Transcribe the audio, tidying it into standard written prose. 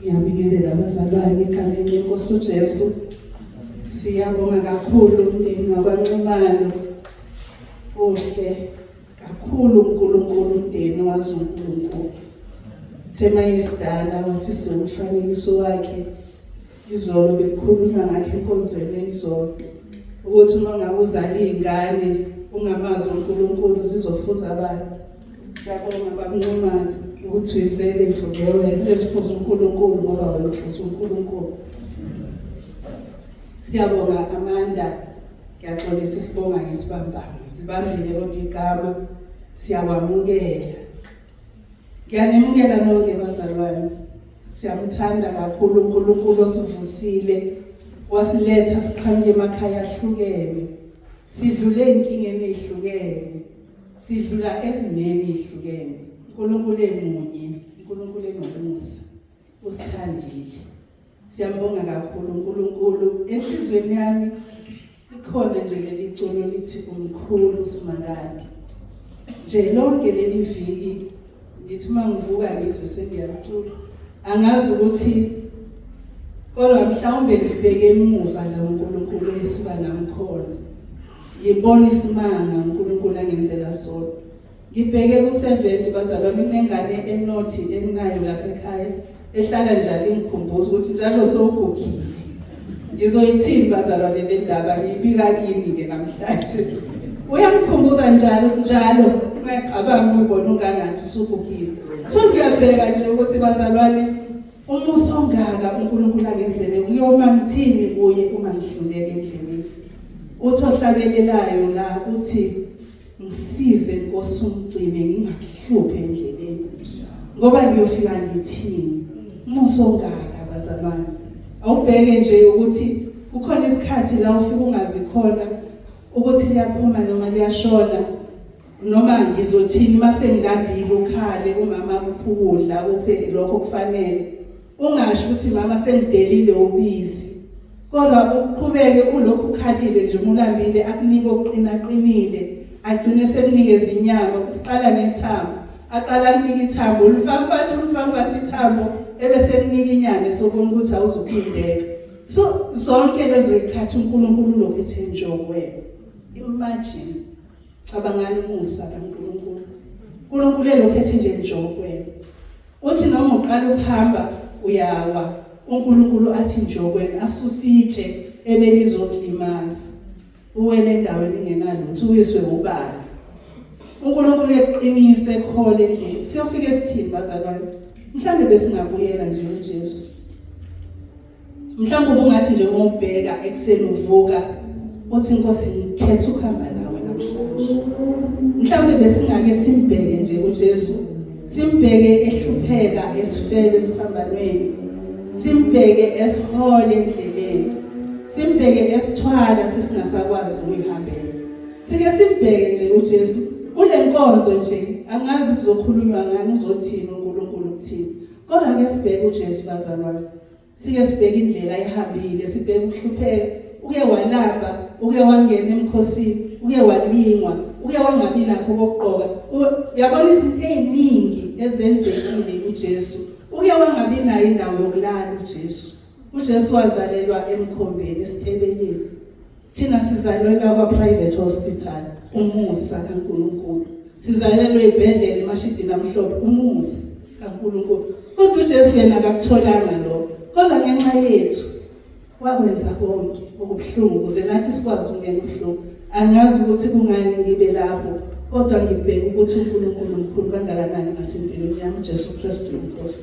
Ngiyabingelela abazalwane egameni leNkosi uJesu. Siyabonga kakhulu umndeni wakwaNxumalo. Uhle kakhulu uNkulunkulu umndeni wazi uNkulunkulu. Thema yesidala wathi siwumfanekiso wakhe. Izolo bekukhulunywa ngakhe enkonzweni izolo ukuthi uma ngabe uzala izingane ungamazi uNkulunkulu zizofuza abantu. Ngiyabonga bakuNxumalo ukuthi uyizele ifuze wena ezifuza uNkulunkulu ngoba wena ufuza uNkulunkulu. Siyabonga Amanda, ngiyaxolisa isibonga ngesibambano. Libambile kodwa igama siyakwamukela. Ngiyanemukela nonke bazalwane. Siyamthanda kakhulu uNkulunkulu osivusile, wasiletha siqhamuke emakhaya ahlukene. Sidlule ezinkingeni ezihlukene. Sidlula ezineni ezihlukene. uNkulunkulu emunye, uNkulunkulu enomusa, usithandile. Siyambonga kakhulu uNkulunkulu. Enhlizweni yami ikhona nje leli culo lithi umkhulu Simakade. Nje lonke leli viki ngithi mangivuka ngizwe sengiyacula. Angazi ukuthi kodwa mhlawumbe ngibheke emuva la uNkulunkulu esiba namkhona. Ngibona isimanga uNkulunkulu angenzela sona. Ngibheke ku7 bazalwane kunengane enothi enginayo lapha ekhaya ehlala njalo ingikhumbuza ukuthi njalo sowugugile. Ngizoyithini bazalwane le ndaba ngibika kini ke namhlanje. Uyamkhumbuza njalo ungacabanga ubona ungangathi usugugile. So ngiyabheka nje ukuthi bazalwane umusa ongaka uNkulunkulu angenzele uyoma ngithini kuye uma ngidluleke endleleni. Uthi ohlabelelayo la uthi ngisize Nkosi umgcine ngingakuhluphe endleleni ngoba ngiyofika ngithini. Umusa ongaka bazalwane. Awubheke nje ukuthi kukhona isikhathi la ufika ungazikhona ukuthi liyaphuma noma liyashona noma ngizothini mase ngilambile ukhale umama kuphukudla kuphe lokho kufanele. Ungasho ukuthi mama sengidelile ubisi. Kodwa uqhubeke kulokhu ukhalile nje umulambile akunike okuqinaqinile. Agcine sekunikeza inyama siqala nethambo. Aqala akunika ithambo ulifamfathi ithambo ebese kunika inyama esobona ukuthi awuzuphindeka. So zonke lezo ikhathi uNkulunkulu lokhethe njongwe. Imagine cabangani umusa kaNkulunkulu. uNkulunkulu lokhethe nje njongwe. Uthi noma uqala ukuhamba uyawa uNkulunkulu athi njongweni asusitshe ebelizokulimaza. Uwele endaweni engenalutho uyiswe ubala. uNkulunkulu eqinise ekhole endlini. Siyofika esithini bazalwane? Mhlambe besingabuyela nje uJesu. Mhlambe ubungathi nje uma ubheka ekseni uvuka uthi Nkosi ngikhetha ukuhamba nawe namhlanje. Mhlambe besingake simbheke nje uJesu. Simbheke ehlupheka esifele esiphambanweni. Simbheke esihole endleleni. Simbheke esithwala sesingasakwazi ukuyihambela. Sike simbheke nje uJesu. Kule nkonzo nje angazi kuzokhulunywa ngani uzothini uNkulunkulu ukuthini. Kodwa ke sibheke uJesu bazalwane. Sike sibheke indlela ayihambile, sibheke ukuhlupheka, uke walamba, uke wangena emkhosini, uke walingwa, uke wangabi nakho kokugqoka. Uyabona izinto eziningi ezenzekile uJesu. Uke wangabi nayo indawo yokulala uJesu. uJesu wazalelwa emkhombeni esithebeleni. Thina sizalelwa kwa-private hospital, umusa kaNkulunkulu. Sizalelwa ezibhedlela emashidini amhlophe, umusa kaNkulunkulu. Kodwa uJesu yena akakutholanga lokho. Kodwa ngenxa yethu wakwenza konke okubuhlungu ukuze nathi sikwazi ukungena ubuhlungu. Angazi ukuthi kungani ngibe lapho, kodwa ngibheka ukuthi uNkulunkulu mkhulu kangakanani ngasempilweni yami, Jesu Kristu Nkosi.